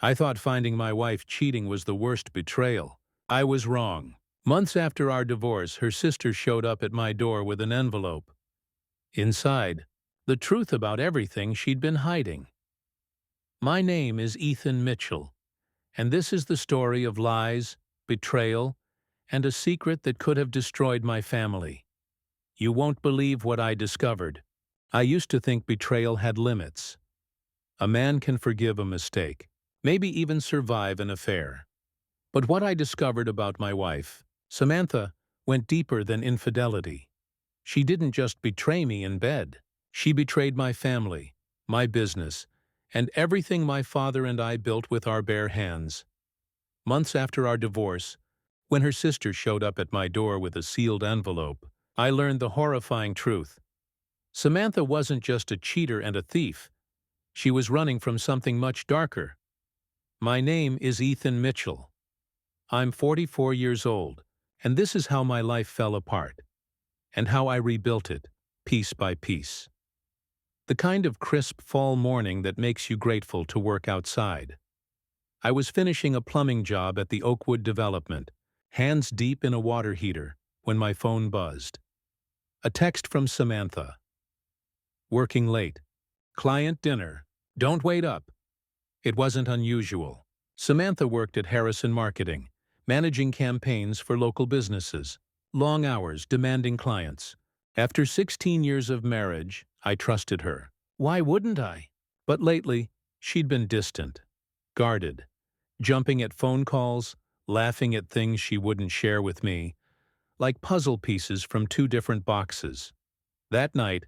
I thought finding my wife cheating was the worst betrayal. I was wrong. Months after our divorce, her sister showed up at my door with an envelope. Inside, the truth about everything she'd been hiding. My name is Ethan Mitchell, and this is the story of lies, betrayal, and a secret that could have destroyed my family. You won't believe what I discovered. I used to think betrayal had limits. A man can forgive a mistake, maybe even survive an affair. But what I discovered about my wife, Samantha, went deeper than infidelity. She didn't just betray me in bed. She betrayed my family, my business, and everything my father and I built with our bare hands. Months after our divorce, when her sister showed up at my door with a sealed envelope, I learned the horrifying truth. Samantha wasn't just a cheater and a thief. She was running from something much darker. My name is Ethan Mitchell. I'm 44 years old, and this is how my life fell apart, and how I rebuilt it, piece by piece. The kind of crisp fall morning that makes you grateful to work outside. I was finishing a plumbing job at the Oakwood development, hands deep in a water heater, when my phone buzzed. A text from Samantha. Working late. Client dinner. Don't wait up. It wasn't unusual. Samantha worked at Harrison Marketing, managing campaigns for local businesses. Long hours, demanding clients. After 16 years of marriage, I trusted her. Why wouldn't I? But lately, she'd been distant, guarded, jumping at phone calls, laughing at things she wouldn't share with me, like puzzle pieces from two different boxes. That night,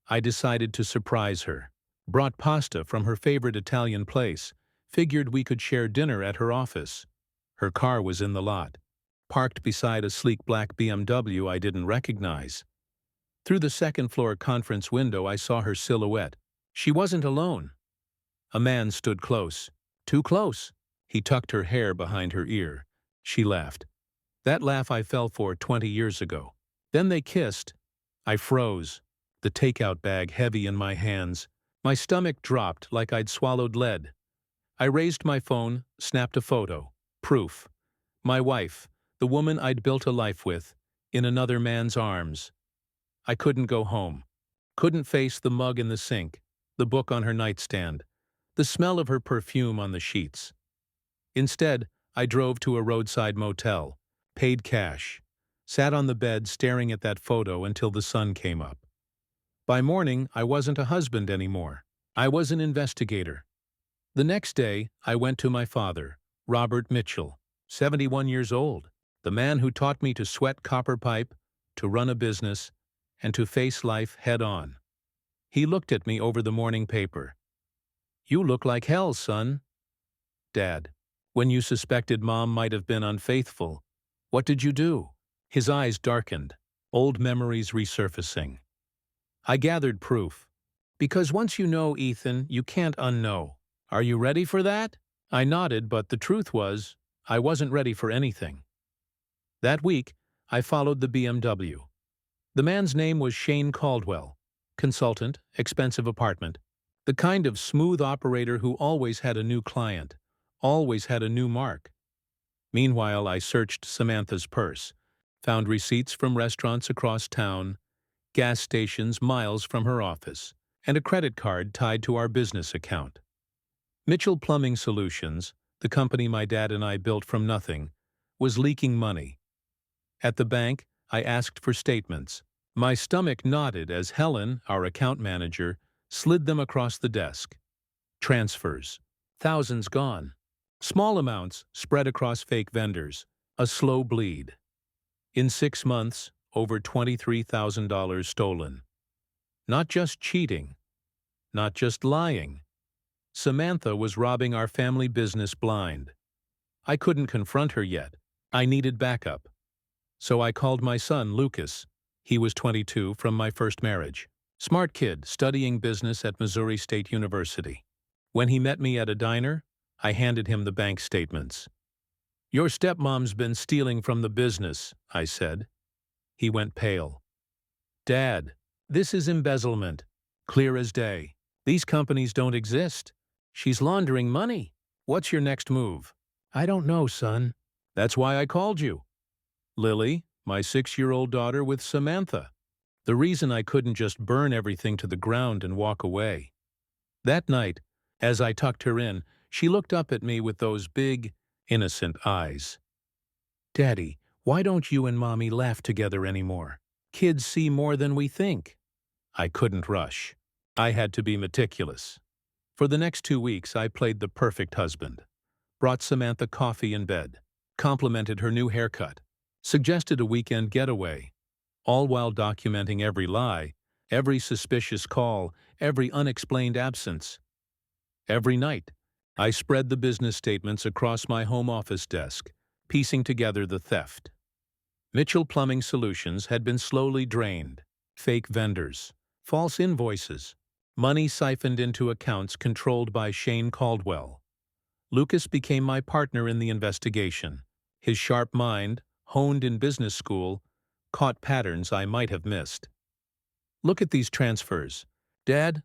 I decided to surprise her. Brought pasta from her favorite Italian place, figured we could share dinner at her office. Her car was in the lot, parked beside a sleek black BMW I didn't recognize. Through the second-floor conference window, I saw her silhouette. She wasn't alone. A man stood close. Too close. He tucked her hair behind her ear. She laughed. That laugh I fell for 20 years ago. Then they kissed. I froze, the takeout bag heavy in my hands. My stomach dropped like I'd swallowed lead. I raised my phone, snapped a photo. Proof. My wife, the woman I'd built a life with, in another man's arms. I couldn't go home. Couldn't face the mug in the sink, the book on her nightstand, the smell of her perfume on the sheets. Instead, I drove to a roadside motel, paid cash, sat on the bed staring at that photo until the sun came up. By morning, I wasn't a husband anymore. I was an investigator. The next day, I went to my father, Robert Mitchell, 71 years old, the man who taught me to sweat copper pipe, to run a business, and to face life head-on. He looked at me over the morning paper. "You look like hell, son." "Dad, when you suspected Mom might have been unfaithful, what did you do?" His eyes darkened, old memories resurfacing. I gathered proof. "Because once you know, Ethan, you can't unknow. Are you ready for that?" I nodded, but the truth was, I wasn't ready for anything. That week, I followed the BMW. The man's name was Shane Caldwell, consultant, expensive apartment, the kind of smooth operator who always had a new client, always had a new mark. Meanwhile, I searched Samantha's purse, found receipts from restaurants across town, gas stations miles from her office, and a credit card tied to our business account. Mitchell Plumbing Solutions, the company my dad and I built from nothing, was leaking money. At the bank, I asked for statements. My stomach knotted as Helen, our account manager, slid them across the desk. Transfers. Thousands gone. Small amounts spread across fake vendors. A slow bleed. In 6 months, over $23,000 stolen. Not just cheating. Not just lying. Samantha was robbing our family business blind. I couldn't confront her yet. I needed backup. So I called my son, Lucas. He was 22 from my first marriage. Smart kid, studying business at Missouri State University. When he met me at a diner, I handed him the bank statements. "Your stepmom's been stealing from the business," I said. He went pale. "Dad, this is embezzlement. Clear as day. These companies don't exist. She's laundering money." What's your next move? I don't know, son. That's why I called you. Lily, my 6-year-old daughter with Samantha. The reason I couldn't just burn everything to the ground and walk away. That night, as I tucked her in, she looked up at me with those big, innocent eyes. Daddy, why don't you and Mommy laugh together anymore? Kids see more than we think. I couldn't rush. I had to be meticulous. For the next 2 weeks, I played the perfect husband. Brought Samantha coffee in bed, complimented her new haircut, suggested a weekend getaway, all while documenting every lie, every suspicious call, every unexplained absence. Every night, I spread the business statements across my home office desk, piecing together the theft. Mitchell Plumbing Solutions had been slowly drained. Fake vendors, false invoices, money siphoned into accounts controlled by Shane Caldwell. Lucas became my partner in the investigation. His sharp mind, honed in business school, caught patterns I might have missed. Look at these transfers. Dad,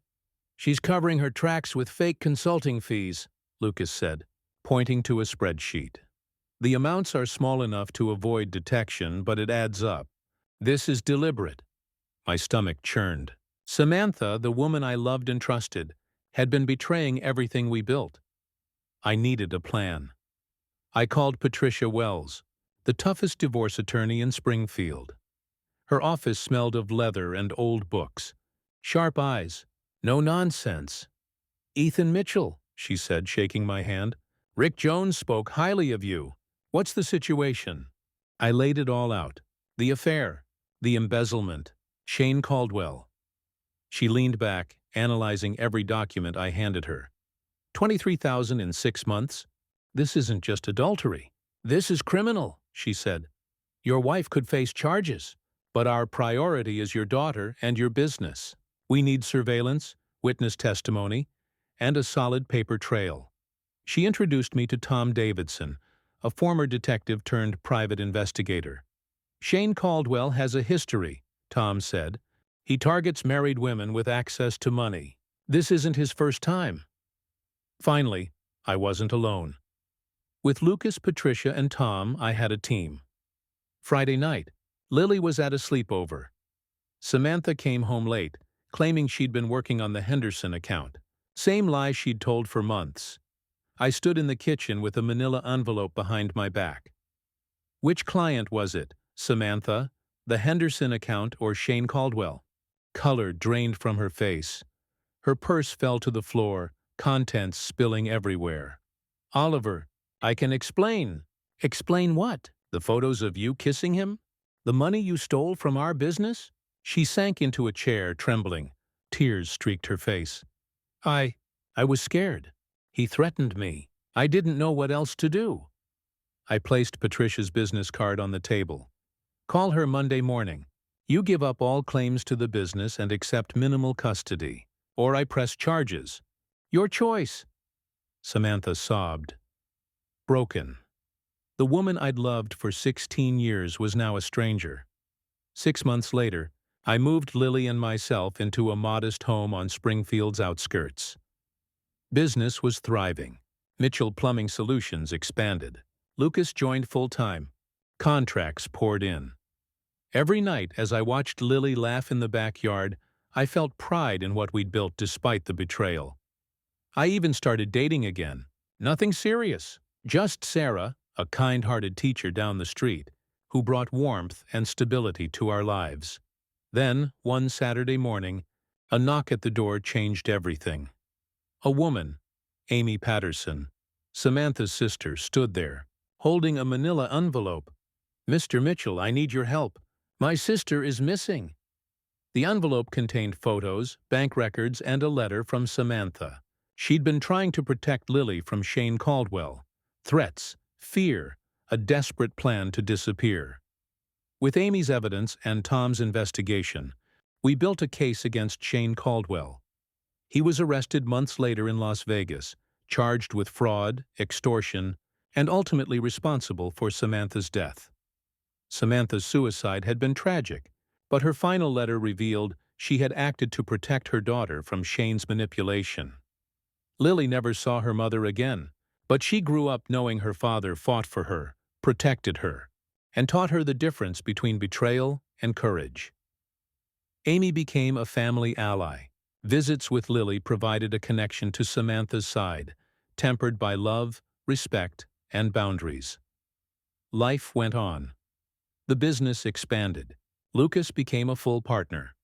she's covering her tracks with fake consulting fees, Lucas said, pointing to a spreadsheet. The amounts are small enough to avoid detection, but it adds up. This is deliberate. My stomach churned. Samantha, the woman I loved and trusted, had been betraying everything we built. I needed a plan. I called Patricia Wells, the toughest divorce attorney in Springfield. Her office smelled of leather and old books. Sharp eyes. No nonsense. Ethan Mitchell, she said, shaking my hand. Rick Jones spoke highly of you. What's the situation? I laid it all out. The affair, the embezzlement, Shane Caldwell. She leaned back, analyzing every document I handed her. $23,000 in 6 months? This isn't just adultery. This is criminal, she said. Your wife could face charges, but our priority is your daughter and your business. We need surveillance, witness testimony, and a solid paper trail. She introduced me to Tom Davidson, a former detective turned private investigator. Shane Caldwell has a history, Tom said. He targets married women with access to money. This isn't his first time. Finally, I wasn't alone. With Lucas, Patricia, and Tom, I had a team. Friday night, Lily was at a sleepover. Samantha came home late, claiming she'd been working on the Henderson account. Same lie she'd told for months. I stood in the kitchen with a manila envelope behind my back. Which client was it? Samantha, the Henderson account, or Shane Caldwell? Color drained from her face. Her purse fell to the floor, contents spilling everywhere. Oliver, I can explain. Explain what? The photos of you kissing him? The money you stole from our business? She sank into a chair, trembling. Tears streaked her face. I was scared. He threatened me. I didn't know what else to do. I placed Patricia's business card on the table. Call her Monday morning. You give up all claims to the business and accept minimal custody, or I press charges. Your choice. Samantha sobbed. Broken. The woman I'd loved for 16 years was now a stranger. 6 months later, I moved Lily and myself into a modest home on Springfield's outskirts. Business was thriving. Mitchell Plumbing Solutions expanded. Lucas joined full-time. Contracts poured in. Every night, as I watched Lily laugh in the backyard, I felt pride in what we'd built despite the betrayal. I even started dating again. Nothing serious. Just Sarah, a kind-hearted teacher down the street, who brought warmth and stability to our lives. Then, one Saturday morning, a knock at the door changed everything. A woman, Amy Patterson, Samantha's sister, stood there, holding a manila envelope. Mr. Mitchell, I need your help. My sister is missing. The envelope contained photos, bank records, and a letter from Samantha. She'd been trying to protect Lily from Shane Caldwell. Threats, fear, a desperate plan to disappear. With Amy's evidence and Tom's investigation, we built a case against Shane Caldwell. He was arrested months later in Las Vegas, charged with fraud, extortion, and ultimately responsible for Samantha's death. Samantha's suicide had been tragic, but her final letter revealed she had acted to protect her daughter from Shane's manipulation. Lily never saw her mother again, But she grew up knowing her father fought for her, protected her, and taught her the difference between betrayal and courage. Amy became a family ally. Visits with Lily provided a connection to Samantha's side, tempered by love, respect, and boundaries. Life went on. The business expanded. Lucas became a full partner.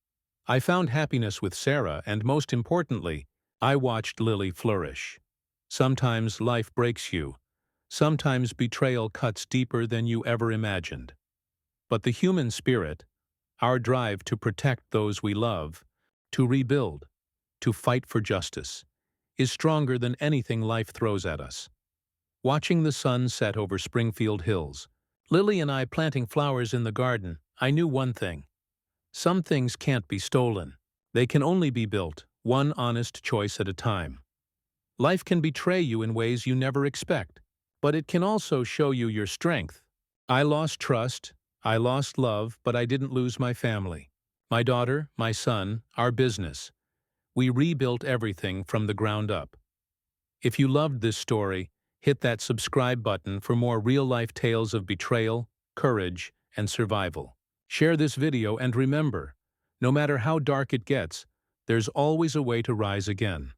I found happiness with Sarah, and most importantly, I watched Lily flourish. Sometimes life breaks you. Sometimes betrayal cuts deeper than you ever imagined. But the human spirit, our drive to protect those we love, to rebuild, to fight for justice, is stronger than anything life throws at us. Watching the sun set over Springfield Hills, Lily and I planting flowers in the garden, I knew one thing. Some things can't be stolen. They can only be built, one honest choice at a time. Life can betray you in ways you never expect, but it can also show you your strength. I lost trust, I lost love, but I didn't lose my family. My daughter, my son, our business. We rebuilt everything from the ground up. If you loved this story, hit that subscribe button for more real-life tales of betrayal, courage, and survival. Share this video and remember, no matter how dark it gets, there's always a way to rise again.